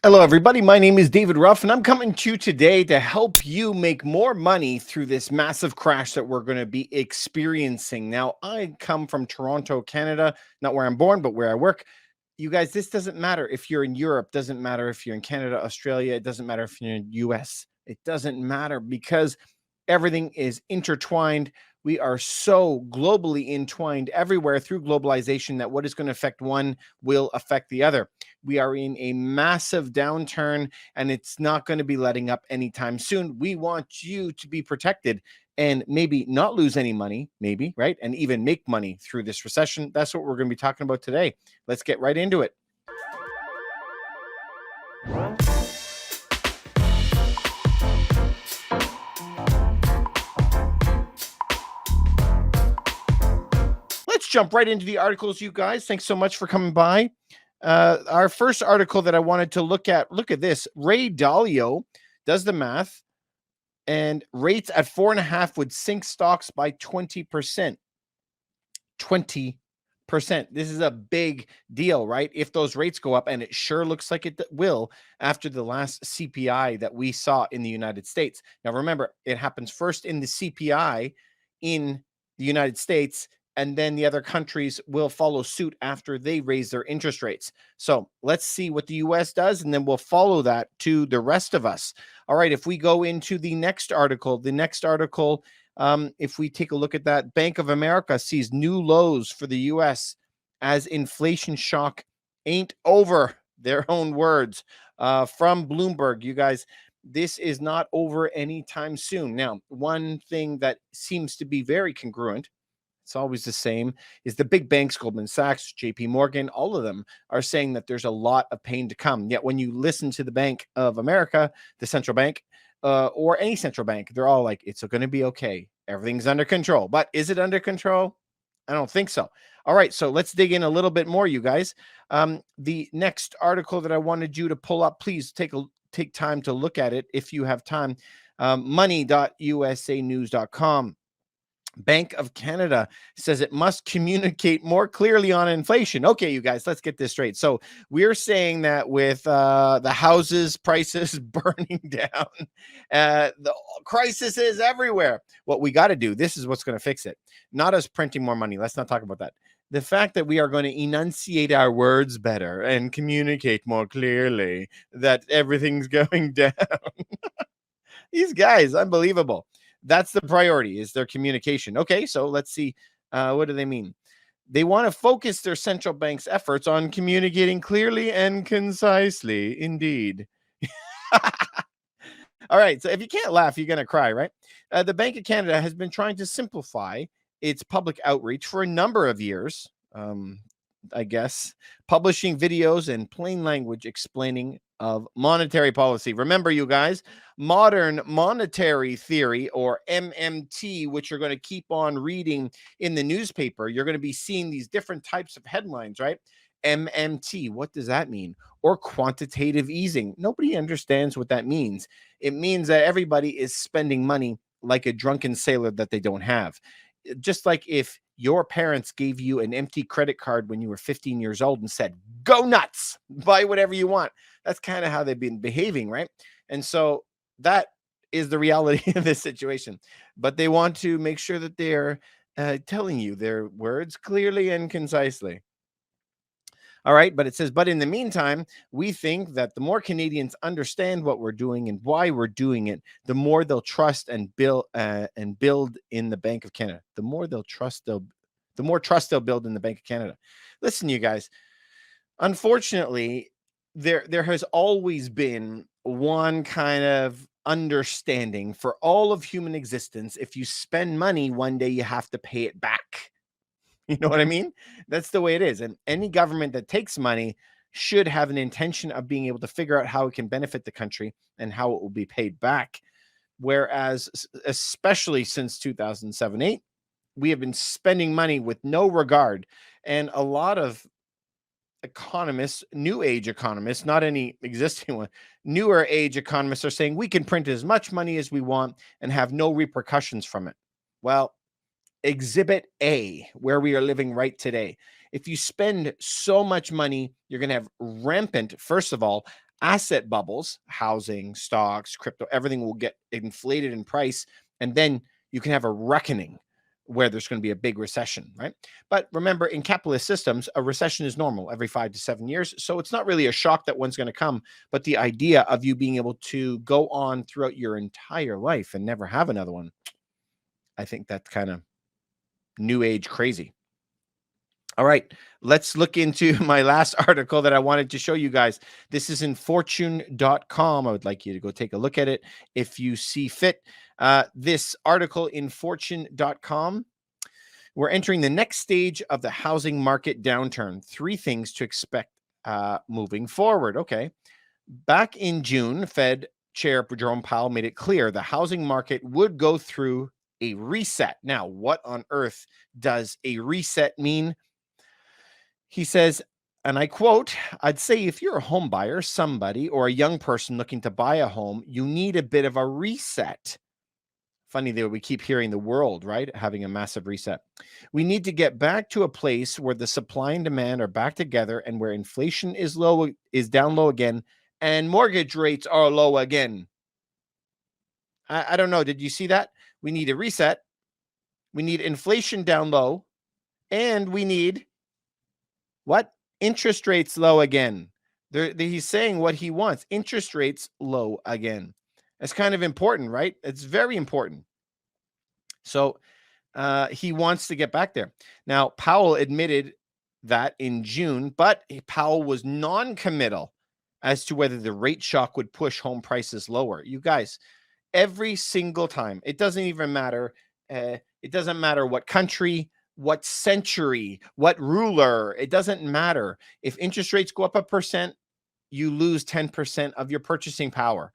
Hello, everybody. My name is David Ruff, and I'm coming to you today to help you make more money through this massive crash that we're going to be experiencing. Now, I come from Toronto, Canada, not where I'm born, but where I work. You guys, this doesn't matter if you're in Europe, doesn't matter if you're in Canada, Australia, it doesn't matter if you're in the US. It doesn't matter because everything is intertwined. We are so globally entwined everywhere through globalization that what is going to affect one will affect the other. We are in a massive downturn and it's not going to be letting up anytime soon. We want you to be protected and maybe not lose any money, maybe, right? And even make money through this recession. That's what we're going to be talking about today. Let's get right into it. Let's jump right into the articles, you guys. Thanks so much for coming by. Our first article that I wanted to look at this. Ray Dalio does the math, and rates at 4.5 would sink stocks by 20%. 20%. This is a big deal, right? If those rates go up, and it sure looks like it will after the last CPI that we saw in the United States. Now, remember, it happens first in the CPI in the United States, and then the other countries will follow suit after they raise their interest rates. So let's see what the US does, and then we'll follow that to the rest of us. All right, if we go into the next article, if we take a look at that, Bank of America sees new lows for the US as inflation shock ain't over. Their own words from Bloomberg. You guys, this is not over anytime soon. Now, one thing that seems to be very congruent, it's always the same, is the big banks, Goldman Sachs, JP Morgan, all of them are saying that there's a lot of pain to come. Yet when you listen to the Bank of America, the central bank, or any central bank, they're all like, it's going to be okay. Everything's under control. But is it under control? I don't think so. All right, so let's dig in a little bit more, you guys. The next article that I wanted you to pull up, please take time to look at it if you have time. Money.usanews.com. Bank of Canada says it must communicate more clearly on inflation. Okay, you guys, let's get this straight. So we're saying that with the houses prices burning down, the crisis is everywhere. What we got to do, this is what's going to fix it. Not us printing more money. Let's not talk about that. The fact that we are going to enunciate our words better and communicate more clearly that everything's going down. These guys, unbelievable. That's the priority, is their communication. Okay, so let's see. What do they mean? They want to focus their central bank's efforts on communicating clearly and concisely. Indeed. All right, so if you can't laugh, you're going to cry, right? The Bank of Canada has been trying to simplify its public outreach for a number of years, I guess, publishing videos in plain language explaining of monetary policy. Remember, you guys, modern monetary theory, or MMT, which you're going to keep on reading in the newspaper. You're going to be seeing these different types of headlines, right? MMT, what does that mean? Or quantitative easing. Nobody understands what that means. It means that everybody is spending money like a drunken sailor that they don't have. Just like if your parents gave you an empty credit card when you were 15 years old and said, go nuts, buy whatever you want. That's kind of how they've been behaving, right? And so that is the reality of this situation. But they want to make sure that they're telling you their words clearly and concisely. All right, but it says, but in the meantime, we think that the more Canadians understand what we're doing and why we're doing it, the more they'll trust and build in the Bank of Canada. The more trust they'll build in the Bank of Canada. Listen, you guys, unfortunately, there has always been one kind of understanding for all of human existence. If you spend money, one day you have to pay it back. You know what I mean? That's the way it is. And any government that takes money should have an intention of being able to figure out how it can benefit the country and how it will be paid back. Whereas, especially since 2007-8, we have been spending money with no regard. And a lot of economists, new age economists, not any existing one, newer age economists are saying we can print as much money as we want and have no repercussions from it. Well, Exhibit A, where we are living right today. If you spend so much money, you're going to have rampant, first of all, asset bubbles, housing, stocks, crypto, everything will get inflated in price. And then you can have a reckoning where there's going to be a big recession, right? But remember, in capitalist systems, a recession is normal every 5 to 7 years. So it's not really a shock that one's going to come, but the idea of you being able to go on throughout your entire life and never have another one, I think that's kind of new age crazy. All right, let's look into my last article that I wanted to show you guys. This is in fortune.com. I would like you to go take a look at it if you see fit. This article in fortune.com, we're entering the next stage of the housing market downturn. 3 things to expect moving forward. Okay. Back in June, Fed Chair Jerome Powell made it clear the housing market would go through a reset. Now, what on earth does a reset mean? He says, and I quote, I'd say if you're a home buyer, somebody, or a young person looking to buy a home, you need a bit of a reset. Funny that we keep hearing the world, right? Having a massive reset. We need to get back to a place where the supply and demand are back together and where inflation is down low again and mortgage rates are low again. I don't know. Did you see that? We need a reset. We need inflation down low, and we need what? Interest rates low again. He's saying what he wants. Interest rates low again. That's kind of important, right? It's very important. So he wants to get back there. Now, Powell admitted that in June, but Powell was non-committal as to whether the rate shock would push home prices lower. You guys, every single time, it doesn't even matter. It doesn't matter what country, what century, what ruler, it doesn't matter. If interest rates go up 1%, you lose 10% of your purchasing power.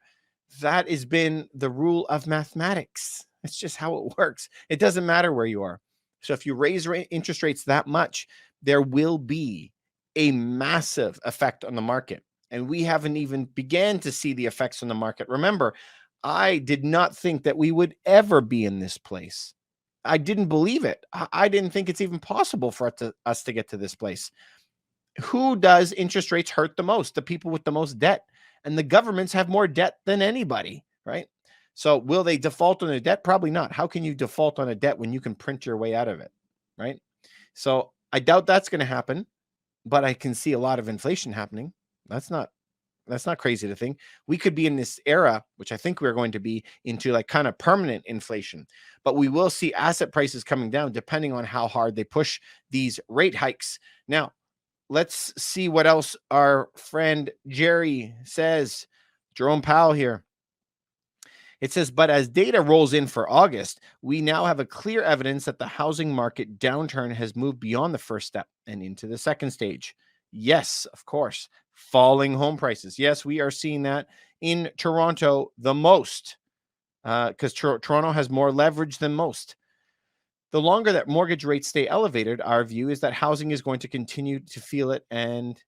That has been the rule of mathematics. It's just how it works. It doesn't matter where you are. So if you raise interest rates that much, there will be a massive effect on the market. And we haven't even began to see the effects on the market. Remember, I did not think that we would ever be in this place. I didn't believe it. I didn't think it's even possible for us to get to this place. Who does interest rates hurt the most? The people with the most debt. And the governments have more debt than anybody, right? So will they default on a debt? Probably not. How can you default on a debt when you can print your way out of it, right? So I doubt that's going to happen, but I can see a lot of inflation happening. That's not crazy to think. We could be in this era, which I think we're going to be into, like kind of permanent inflation, but we will see asset prices coming down depending on how hard they push these rate hikes. Now, let's see what else our friend Jerry says. Jerome Powell here. It says, but as data rolls in for August, we now have a clear evidence that the housing market downturn has moved beyond the first step and into the second stage. Yes, of course, falling home prices. Yes, we are seeing that in Toronto the most because Toronto has more leverage than most. The longer that mortgage rates stay elevated, our view is that housing is going to continue to feel it and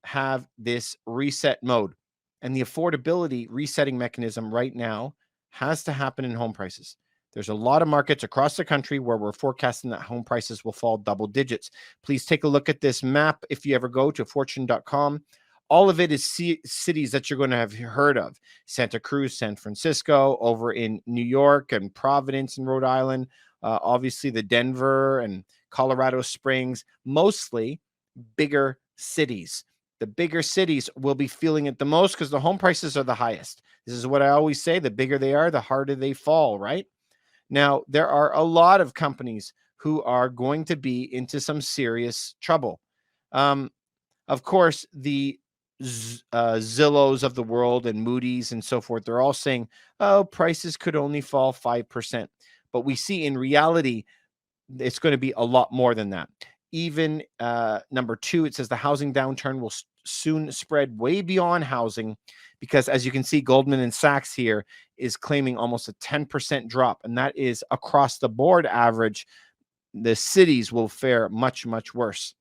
have this reset mode. And the affordability resetting mechanism right now has to happen in home prices. There's a lot of markets across the country where we're forecasting that home prices will fall double digits. Please take a look at this map if you ever go to fortune.com. All of it is cities that you're going to have heard of. Santa Cruz, San Francisco, over in New York and Providence in Rhode Island. Obviously the Denver and Colorado Springs, mostly bigger cities. The bigger cities will be feeling it the most because the home prices are the highest. This is what I always say. The bigger they are, the harder they fall, right? Now, there are a lot of companies who are going to be into some serious trouble. Of course, the Zillows of the world and Moody's and so forth, they're all saying, oh, prices could only fall 5%. But we see in reality, it's going to be a lot more than that. Even number 2, it says the housing downturn will soon spread way beyond housing because, as you can see, Goldman Sachs here is claiming almost a 10% drop, and that is across the board average. The cities will fare much, much worse.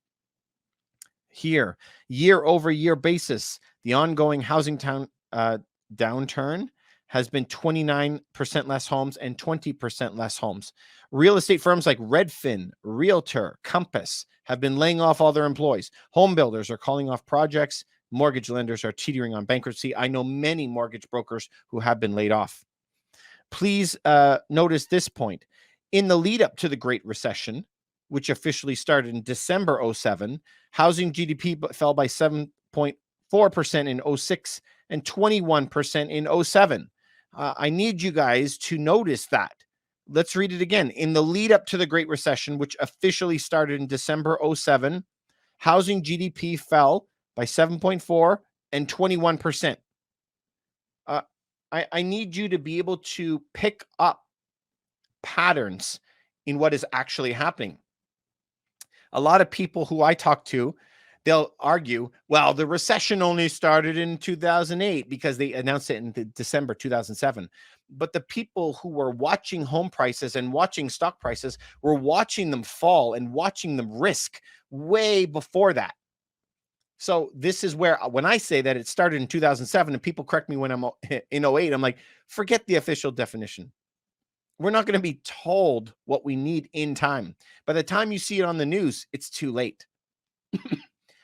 Here, year-over-year basis, the ongoing housing downturn has been 29% less homes and 20% less homes. Real estate firms like Redfin, Realtor, Compass have been laying off all their employees. Home builders are calling off projects Mortgage lenders are teetering on bankruptcy. I know many mortgage brokers who have been laid off. Please notice this point. In the lead up to the Great Recession, which officially started in December 07, housing GDP fell by 7.4% in 06 and 21% in 07. I need you guys to notice that. Let's read it again. In the lead up to the Great Recession, which officially started in December 07, housing GDP fell by 7.4 and 21%. I need you to be able to pick up patterns in what is actually happening. A lot of people who I talk to, they'll argue, well, the recession only started in 2008 because they announced it in December 2007. But the people who were watching home prices and watching stock prices were watching them fall and watching them risk way before that. So this is where, when I say that it started in 2007 and people correct me when I'm in 08, I'm like, forget the official definition. We're not going to be told what we need in time. By the time you see it on the news, it's too late.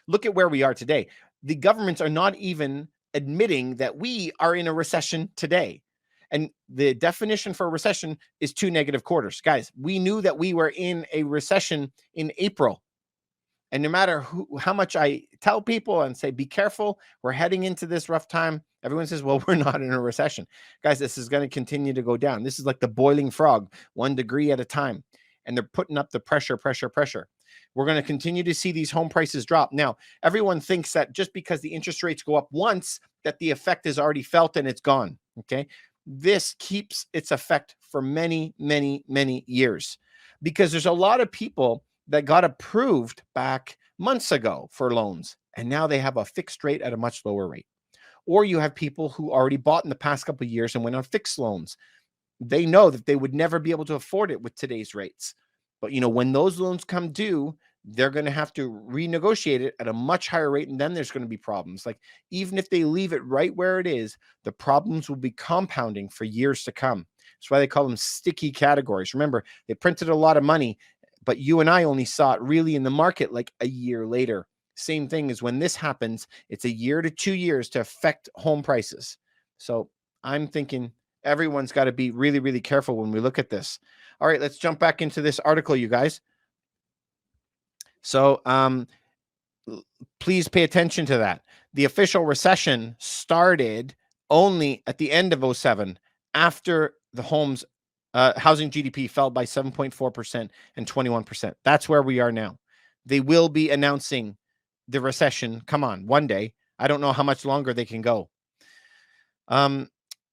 Look at where we are today. The governments are not even admitting that we are in a recession today. And the definition for a recession is 2 negative quarters. Guys, we knew that we were in a recession in April. And no matter how much I tell people and say, be careful, we're heading into this rough time, everyone says, well, we're not in a recession. Guys, this is going to continue to go down. This is like the boiling frog, 1 degree at a time. And they're putting up the pressure. We're going to continue to see these home prices drop. Now, everyone thinks that just because the interest rates go up once, that the effect is already felt and it's gone. Okay. This keeps its effect for many, many, many years, because there's a lot of people that got approved back months ago for loans, and now they have a fixed rate at a much lower rate. Or you have people who already bought in the past couple of years and went on fixed loans. They know that they would never be able to afford it with today's rates. But, when those loans come due, they're going to have to renegotiate it at a much higher rate, and then there's going to be problems. Like, even if they leave it right where it is, the problems will be compounding for years to come. That's why they call them sticky categories. Remember, they printed a lot of money, but you and I only saw it really in the market like a year later. Same thing as when this happens, it's a year to 2 years to affect home prices. So I'm thinking everyone's got to be really, really careful when we look at this. All right, let's jump back into this article, you guys. So please pay attention to that. The official recession started only at the end of 07, after the housing GDP fell by 7.4% and 21%. That's where we are now. They will be announcing the recession. Come on, one day. I don't know how much longer they can go.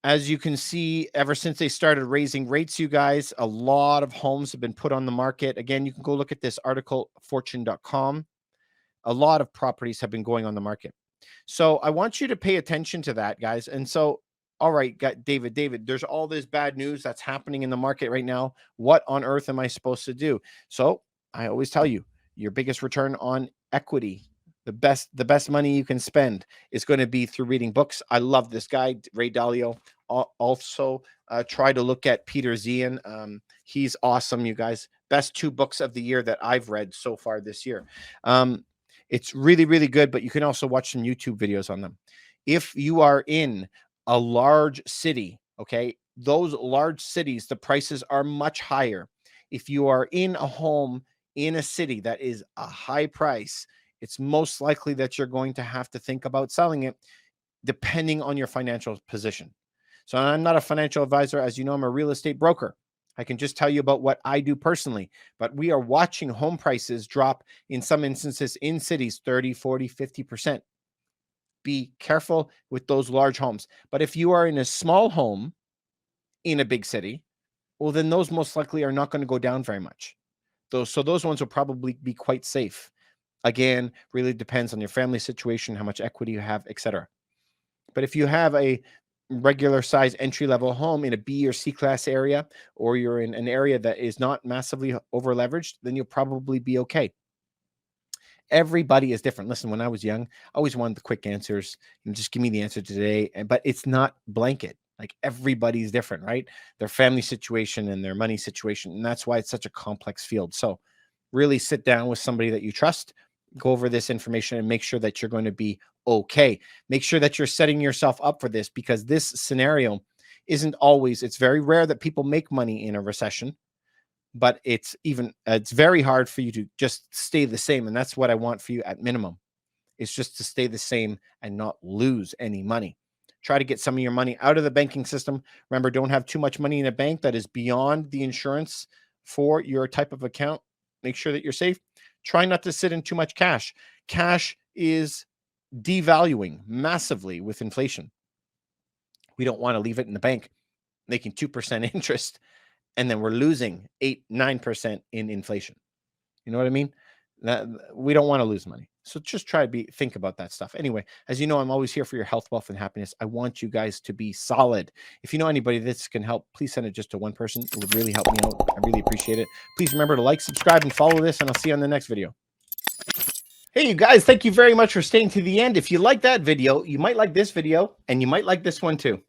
As you can see, ever since they started raising rates, you guys, a lot of homes have been put on the market. Again, you can go look at this article, fortune.com. A lot of properties have been going on the market. So I want you to pay attention to that, guys. And so, all right, David, there's all this bad news that's happening in the market right now. What on earth am I supposed to do? So I always tell you, your biggest return on equity, the best money you can spend is going to be through reading books. I love this guy, Ray Dalio. Also, try to look at Peter Zian. He's awesome, you guys. Best 2 books of the year that I've read so far this year. It's really, really good, but you can also watch some YouTube videos on them. If you are in a large city, okay, those large cities, the prices are much higher. If you are in a home in a city that is a high price, it's most likely that you're going to have to think about selling it, depending on your financial position. So I'm not a financial advisor. As you know, I'm a real estate broker. I can just tell you about what I do personally, but we are watching home prices drop in some instances in cities 30, 40, 50%. Be careful with those large homes. But if you are in a small home in a big city, well, then those most likely are not going to go down very much. So those ones will probably be quite safe. Again, really depends on your family situation, how much equity you have, etc. But if you have a regular size entry-level home in a B or C class area, or you're in an area that is not massively over leveraged, then you'll probably be okay. Everybody is different. Listen, when I was young, I always wanted the quick answers and just give me the answer today. But it's not blanket. Like, everybody's different, right? Their family situation and their money situation. And that's why it's such a complex field. So really sit down with somebody that you trust, go over this information, and make sure that you're going to be okay. Make sure that you're setting yourself up for this, because this scenario isn't always, it's very rare that people make money in a recession, but it's very hard for you to just stay the same. And that's what I want for you at minimum. It's just to stay the same and not lose any money. Try to get some of your money out of the banking system. Remember, don't have too much money in a bank that is beyond the insurance for your type of account. Make sure that you're safe. Try not to sit in too much cash. Cash is devaluing massively with inflation. We don't want to leave it in the bank making 2% interest, and then we're losing 8-9% in inflation. You know what I mean? That we don't want to lose money. So just try to think about that stuff. Anyway, as you know, I'm always here for your health, wealth, and happiness. I want you guys to be solid. If you know anybody this can help, please send it just to one person. It would really help me out. I really appreciate it. Please remember to like, subscribe, and follow this, and I'll see you on the next video. Hey, you guys, thank you very much for staying to the end. If you like that video, you might like this video, and you might like this one too.